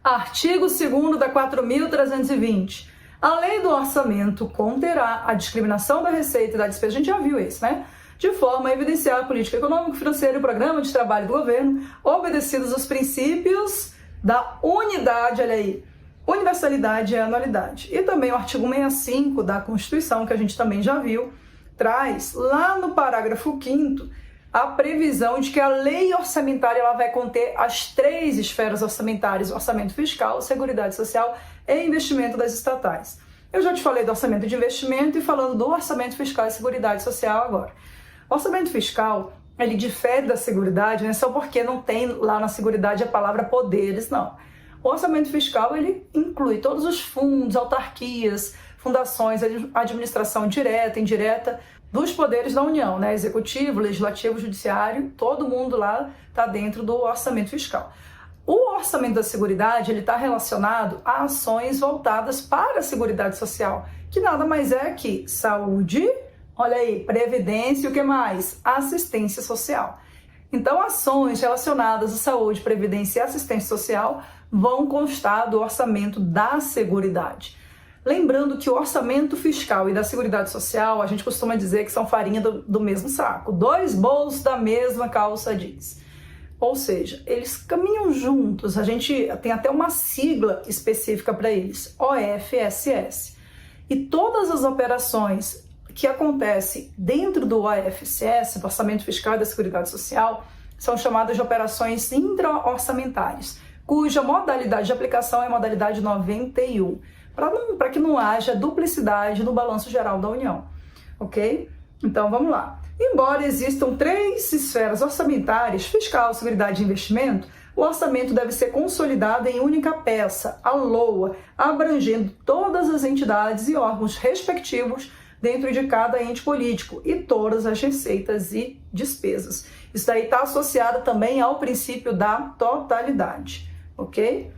Artigo 2º da 4.320. A lei do orçamento conterá a discriminação da receita e da despesa, a gente já viu isso, né? De forma a evidenciar a política econômica, financeira e o programa de trabalho do governo, obedecidos os princípios da unidade, olha aí, universalidade e anualidade. E também o artigo 65 da Constituição, que a gente também já viu, traz lá no parágrafo 5º a previsão de que a lei orçamentária ela vai conter as 3 esferas orçamentárias: orçamento fiscal, seguridade social e investimento das estatais. Eu já te falei do orçamento de investimento e falando do orçamento fiscal e seguridade social agora. O orçamento fiscal, ele difere da seguridade, não é só porque não tem lá na seguridade a palavra poderes, não. O orçamento fiscal, ele inclui todos os fundos, autarquias, fundações, administração direta, indireta, dos poderes da União, né? Executivo, legislativo, judiciário, todo mundo lá está dentro do orçamento fiscal. O orçamento da seguridade, ele está relacionado a ações voltadas para a seguridade social, que nada mais é que saúde, olha aí, previdência e o que mais? Assistência social. Então, ações relacionadas à saúde, previdência e assistência social vão constar do orçamento da seguridade. Lembrando que o orçamento fiscal e da seguridade social, a gente costuma dizer que são farinha do mesmo saco. 2 bolsos da mesma calça jeans. Ou seja, eles caminham juntos. A gente tem até uma sigla específica para eles, OFSS. E todas as operações que acontece dentro do OFCS, do Orçamento Fiscal e da Seguridade Social, são chamadas de operações intra-orçamentárias, cuja modalidade de aplicação é a modalidade 91, para que não haja duplicidade no balanço geral da União, ok? Então vamos lá. Embora existam 3 esferas orçamentárias, fiscal, seguridade e investimento, o orçamento deve ser consolidado em única peça, a LOA, abrangendo todas as entidades e órgãos respectivos dentro de cada ente político e todas as receitas e despesas. Isso daí está associado também ao princípio da totalidade, ok?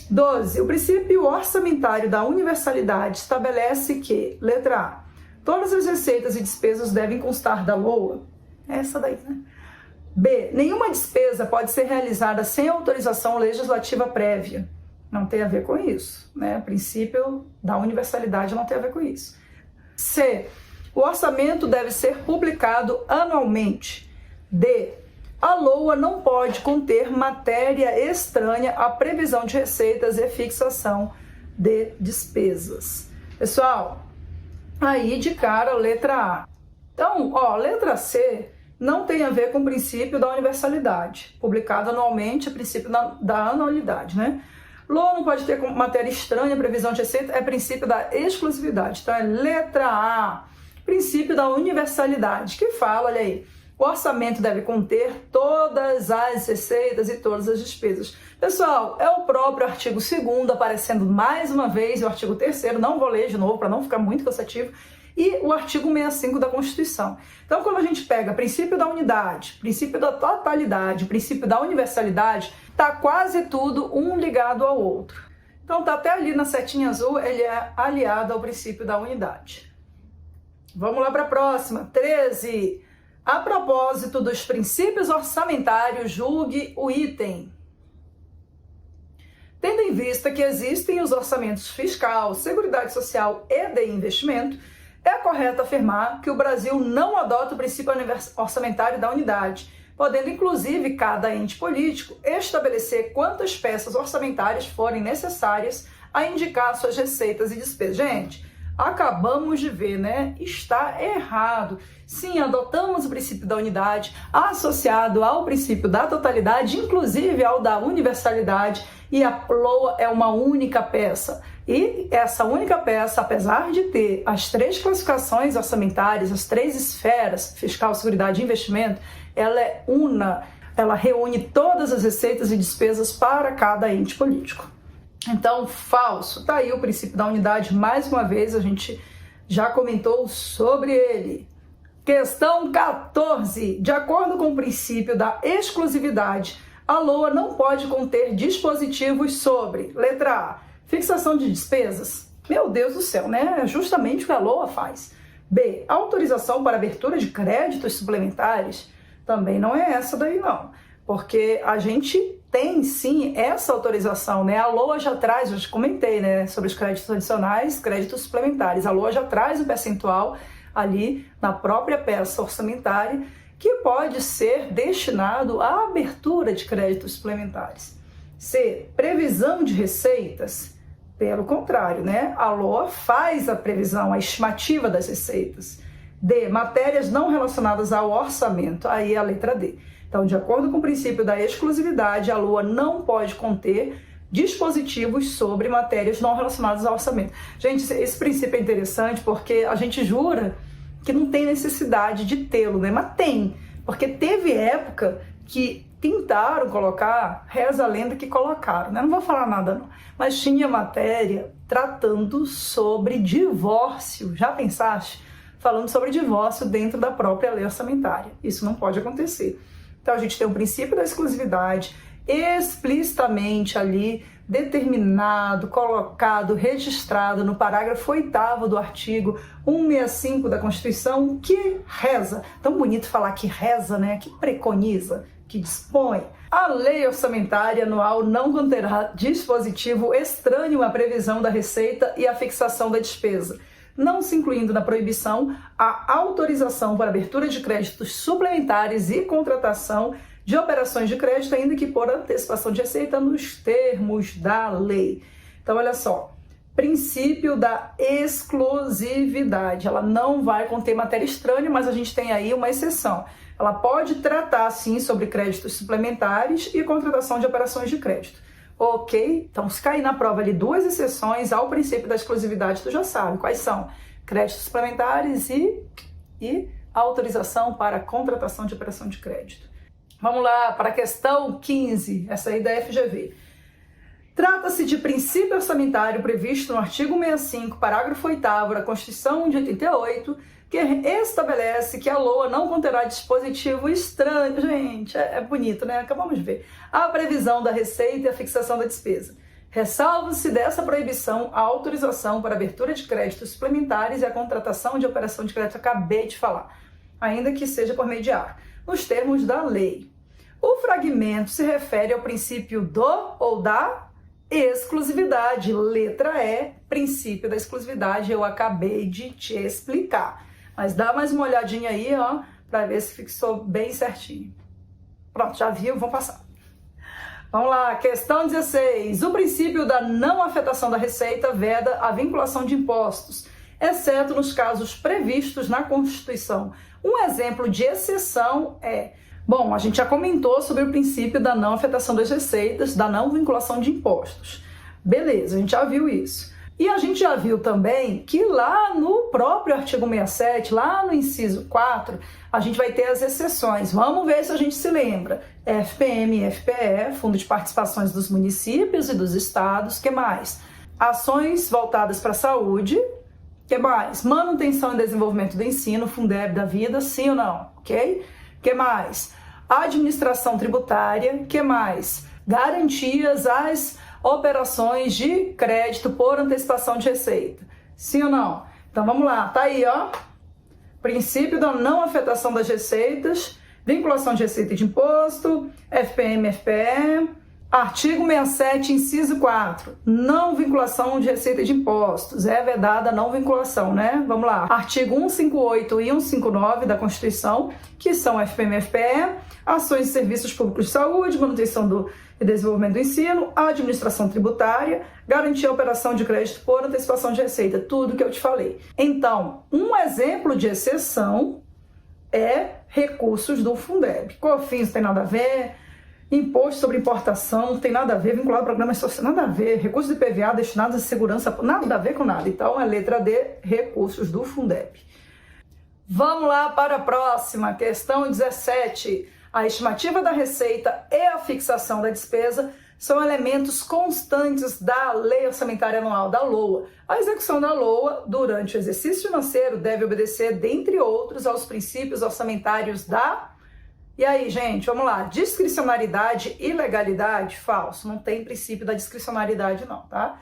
12. O princípio orçamentário da universalidade estabelece que, letra A, todas as receitas e despesas devem constar da LOA. Essa daí, né? B. Nenhuma despesa pode ser realizada sem autorização legislativa prévia. Não tem a ver com isso, né? O princípio da universalidade não tem a ver com isso. C. O orçamento deve ser publicado anualmente. D. A LOA não pode conter matéria estranha à previsão de receitas e fixação de despesas. Pessoal, aí de cara, letra A. Então, letra C não tem a ver com o princípio da universalidade. Publicado anualmente, é princípio da anualidade, né? LOA não pode ter matéria estranha, previsão de receita, é princípio da exclusividade. Então, é letra A, princípio da universalidade, que fala, olha aí, o orçamento deve conter todas as receitas e todas as despesas. Pessoal, é o próprio artigo 2º aparecendo mais uma vez, e o artigo 3º, não vou ler de novo para não ficar muito cansativo, e o artigo 65 da Constituição. Então, quando a gente pega princípio da unidade, princípio da totalidade, princípio da universalidade, tá quase tudo um ligado ao outro. Então, tá até ali na setinha azul, ele é aliado ao princípio da unidade. Vamos lá para a próxima. 13. A propósito dos princípios orçamentários, julgue o item. Tendo em vista que existem os orçamentos fiscal, seguridade social e de investimento, é correto afirmar que o Brasil não adota o princípio orçamentário da unidade, podendo inclusive cada ente político estabelecer quantas peças orçamentárias forem necessárias a indicar suas receitas e despesas. Gente, acabamos de ver, né? Está errado. Sim, adotamos o princípio da unidade associado ao princípio da totalidade, inclusive ao da universalidade, e a LOA é uma única peça. E essa única peça, apesar de ter as 3 classificações orçamentárias, as 3 esferas, fiscal, seguridade e investimento, ela é una, ela reúne todas as receitas e despesas para cada ente político. Então, falso. Tá aí o princípio da unidade, mais uma vez, a gente já comentou sobre ele. Questão 14. De acordo com o princípio da exclusividade, a LOA não pode conter dispositivos sobre, letra A, fixação de despesas. Meu Deus do céu, né? É justamente o que a LOA faz. B, autorização para abertura de créditos suplementares. Também não é essa daí, não. Porque a gente tem, sim, essa autorização, né? A LOA já traz, eu já comentei, né, sobre os créditos adicionais, créditos suplementares. A LOA já traz o percentual ali na própria peça orçamentária que pode ser destinado à abertura de créditos suplementares. C, previsão de receitas. Pelo contrário, né? A LOA faz a previsão, a estimativa das receitas. D, matérias não relacionadas ao orçamento. Aí é a letra D. Então, de acordo com o princípio da exclusividade, a LOA não pode conter dispositivos sobre matérias não relacionadas ao orçamento. Gente, esse princípio é interessante porque a gente jura que não tem necessidade de tê-lo, né? Mas tem, porque teve época que tentaram colocar, reza a lenda que colocaram, né? Não vou falar nada não, mas tinha matéria tratando sobre divórcio. Já pensaste? Falando sobre divórcio dentro da própria lei orçamentária. Isso não pode acontecer. Então a gente tem o princípio da exclusividade explicitamente ali determinado, colocado, registrado no parágrafo 8º do artigo 165 da Constituição, que reza, tão bonito falar que reza, né? Que preconiza, que dispõe. A lei orçamentária anual não conterá dispositivo estranho à previsão da receita e à fixação da despesa, não se incluindo na proibição a autorização para abertura de créditos suplementares e contratação de operações de crédito, ainda que por antecipação de receita nos termos da lei. Então, olha só, princípio da exclusividade. Ela não vai conter matéria estranha, mas a gente tem aí uma exceção. Ela pode tratar, sim, sobre créditos suplementares e contratação de operações de crédito. Ok? Então, se cair na prova ali duas exceções ao princípio da exclusividade, tu já sabe quais são: créditos suplementares e autorização para contratação de operação de crédito. Vamos lá para a questão 15, essa aí da FGV. Trata-se de princípio orçamentário previsto no artigo 65, parágrafo 8º da Constituição de 88, que estabelece que a LOA não conterá dispositivo estranho. Gente, é bonito, né? Acabamos de ver. A previsão da receita e a fixação da despesa. Ressalva-se dessa proibição a autorização para abertura de créditos suplementares e a contratação de operação de crédito. Acabei de falar, ainda que seja por meio de ar, nos termos da lei. O fragmento se refere ao princípio do ou da exclusividade. Letra E, princípio da exclusividade, eu acabei de te explicar. Mas dá mais uma olhadinha aí, ó, para ver se fixou bem certinho. Pronto, já viu? Vamos passar. Vamos lá, questão 16. O princípio da não afetação da receita veda a vinculação de impostos, exceto nos casos previstos na Constituição. Um exemplo de exceção é... Bom, a gente já comentou sobre o princípio da não afetação das receitas, da não vinculação de impostos. Beleza, a gente já viu isso. E a gente já viu também que lá no próprio artigo 67, lá no inciso 4, a gente vai ter as exceções. Vamos ver se a gente se lembra. FPM e FPE, Fundo de Participações dos Municípios e dos Estados. Que mais? Ações voltadas para a saúde. Que mais? Manutenção e desenvolvimento do ensino, Fundeb da vida, sim ou não? Ok? Que mais? Administração tributária. Que mais? Garantias às operações de crédito por antecipação de receita. Sim ou não? Então vamos lá, tá aí, ó. Princípio da não afetação das receitas, vinculação de receita e de imposto, FPM, FPE, artigo 67, inciso 4, não vinculação de receita e de impostos. É vedada a não vinculação, né? Vamos lá. Artigo 158 e 159 da Constituição, que são FPM e FPE, ações e serviços públicos de saúde, manutenção e desenvolvimento do ensino, a administração tributária, garantir a operação de crédito por antecipação de receita, tudo que eu te falei. Então, um exemplo de exceção é recursos do Fundeb. COFINS não tem nada a ver, imposto sobre importação não tem nada a ver, vinculado a programas sociais, nada a ver, recursos de PVA destinados à segurança, nada a ver com nada. Então, é letra D, recursos do Fundeb. Vamos lá para a próxima, questão 17. A estimativa da receita e a fixação da despesa são elementos constantes da Lei Orçamentária Anual, da LOA. A execução da LOA durante o exercício financeiro deve obedecer, dentre outros, aos princípios orçamentários da... E aí, gente, vamos lá. Discricionariedade e legalidade? Falso. Não tem princípio da discricionariedade, não, tá?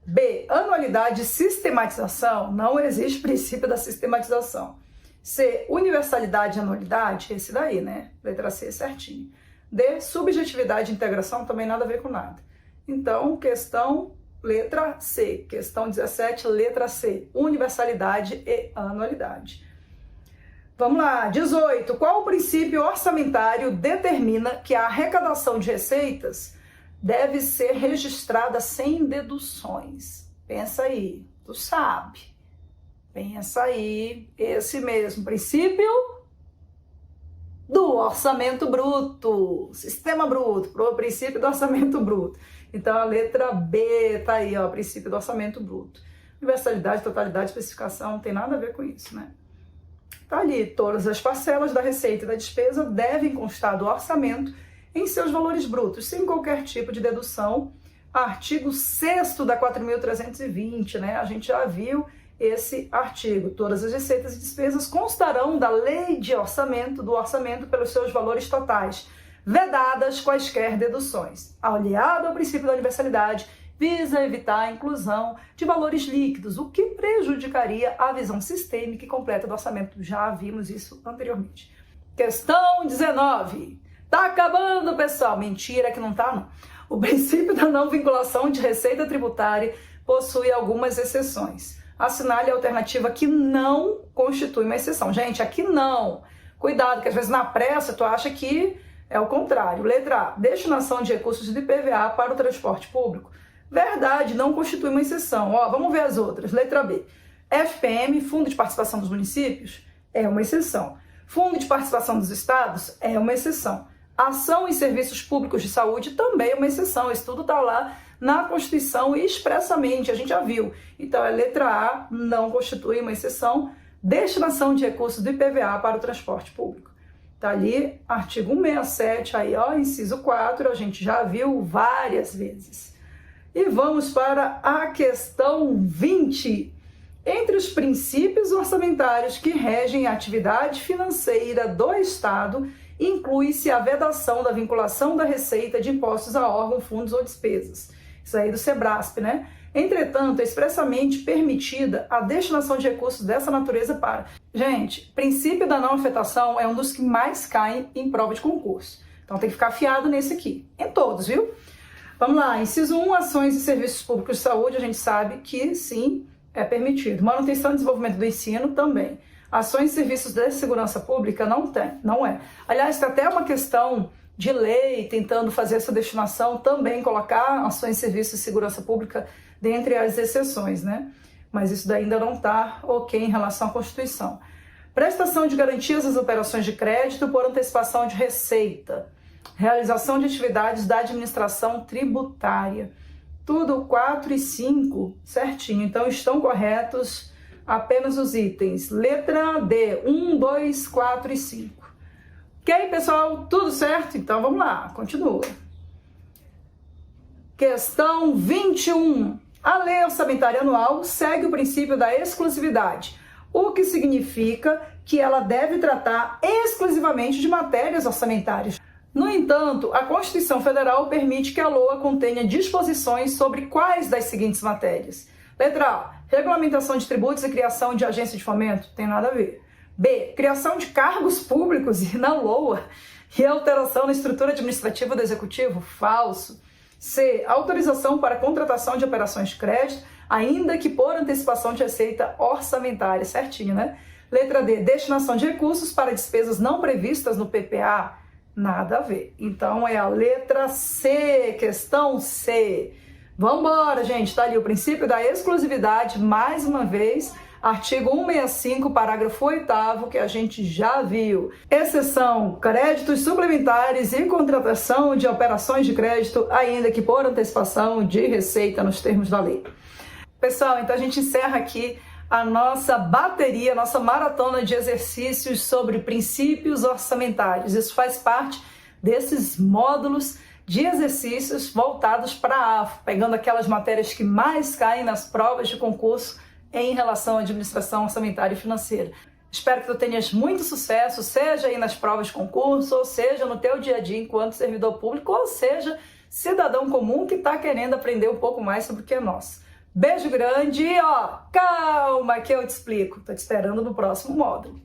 B. Anualidade e sistematização? Não existe princípio da sistematização. C. Universalidade e anualidade? Esse daí, né? Letra C, certinho. D. Subjetividade e integração? Também nada a ver com nada. Então, questão letra C. Questão 17, letra C. Universalidade e anualidade. Vamos lá. 18. Qual o princípio orçamentário determina que a arrecadação de receitas deve ser registrada sem deduções? Pensa aí. Tu sabe. Pensa aí, esse mesmo princípio do orçamento bruto, sistema bruto, o princípio do orçamento bruto. Então a letra B tá aí, ó, princípio do orçamento bruto. Universalidade, totalidade, especificação, não tem nada a ver com isso, né? Tá ali, todas as parcelas da receita e da despesa devem constar do orçamento em seus valores brutos, sem qualquer tipo de dedução. Artigo 6º da 4.320, né? A gente já viu esse artigo. Todas as receitas e despesas constarão da lei de orçamento, do orçamento pelos seus valores totais, vedadas quaisquer deduções. Aliado ao princípio da universalidade, visa evitar a inclusão de valores líquidos, o que prejudicaria a visão sistêmica e completa do orçamento. Já vimos isso anteriormente. Questão 19. Tá acabando, pessoal. Mentira que não tá, não. O princípio da não vinculação de receita tributária possui algumas exceções. Assinale a alternativa que não constitui uma exceção. Gente, aqui não. Cuidado, que às vezes na pressa tu acha que é o contrário. Letra A. Destinação de recursos de PVA para o transporte público. Verdade, não constitui uma exceção. Ó, vamos ver as outras. Letra B. FPM, Fundo de Participação dos Municípios, é uma exceção. Fundo de Participação dos Estados é uma exceção. Ação em Serviços Públicos de Saúde também é uma exceção. Isso tudo está lá na Constituição e expressamente, a gente já viu. Então, a letra A não constitui uma exceção. Destinação de recursos do IPVA para o transporte público. Está ali, artigo 167, aí ó, inciso 4, a gente já viu várias vezes. E vamos para a questão 20. Entre os princípios orçamentários que regem a atividade financeira do Estado, inclui-se a vedação da vinculação da receita de impostos a órgãos, fundos ou despesas. Isso aí do Sebrasp, né? Entretanto, é expressamente permitida a destinação de recursos dessa natureza para... Gente, princípio da não afetação é um dos que mais caem em prova de concurso. Então tem que ficar afiado nesse aqui. Em todos, viu? Vamos lá. Inciso 1, ações e serviços públicos de saúde. A gente sabe que sim, é permitido. Manutenção e desenvolvimento do ensino também. Ações e serviços de segurança pública não é. Aliás, tem até uma questão de lei tentando fazer essa destinação, também colocar ações e serviços de segurança pública dentre as exceções, né? Mas isso daí ainda não está ok em relação à Constituição. Prestação de garantias às operações de crédito por antecipação de receita. Realização de atividades da administração tributária. Tudo 4 e 5 certinho. Então estão corretos apenas os itens. Letra D, 1, 2, 4 e 5. Ok, pessoal? Tudo certo? Então vamos lá, continua. Questão 21. A lei orçamentária anual segue o princípio da exclusividade, o que significa que ela deve tratar exclusivamente de matérias orçamentárias. No entanto, a Constituição Federal permite que a LOA contenha disposições sobre quais das seguintes matérias? Letra A. Regulamentação de tributos e criação de agência de fomento? Tem nada a ver. B. Criação de cargos públicos e na LOA e alteração na estrutura administrativa do Executivo? Falso. C. Autorização para contratação de operações de crédito, ainda que por antecipação de receita orçamentária. Certinho, né? Letra D. Destinação de recursos para despesas não previstas no PPA. Nada a ver. Então é a letra C, questão C. Vamos embora, gente. Tá ali o princípio da exclusividade, mais uma vez, artigo 165, parágrafo 8º, que a gente já viu. Exceção, créditos suplementares e contratação de operações de crédito, ainda que por antecipação de receita nos termos da lei. Pessoal, então a gente encerra aqui a nossa bateria, a nossa maratona de exercícios sobre princípios orçamentários. Isso faz parte desses módulos de exercícios voltados para a AFO, pegando aquelas matérias que mais caem nas provas de concurso em relação à administração orçamentária e financeira. Espero que tu tenhas muito sucesso, seja aí nas provas de concurso, ou seja no teu dia a dia enquanto servidor público, ou seja cidadão comum que está querendo aprender um pouco mais sobre o que é nosso. Beijo grande e ó, calma que eu te explico. Tô te esperando no próximo módulo.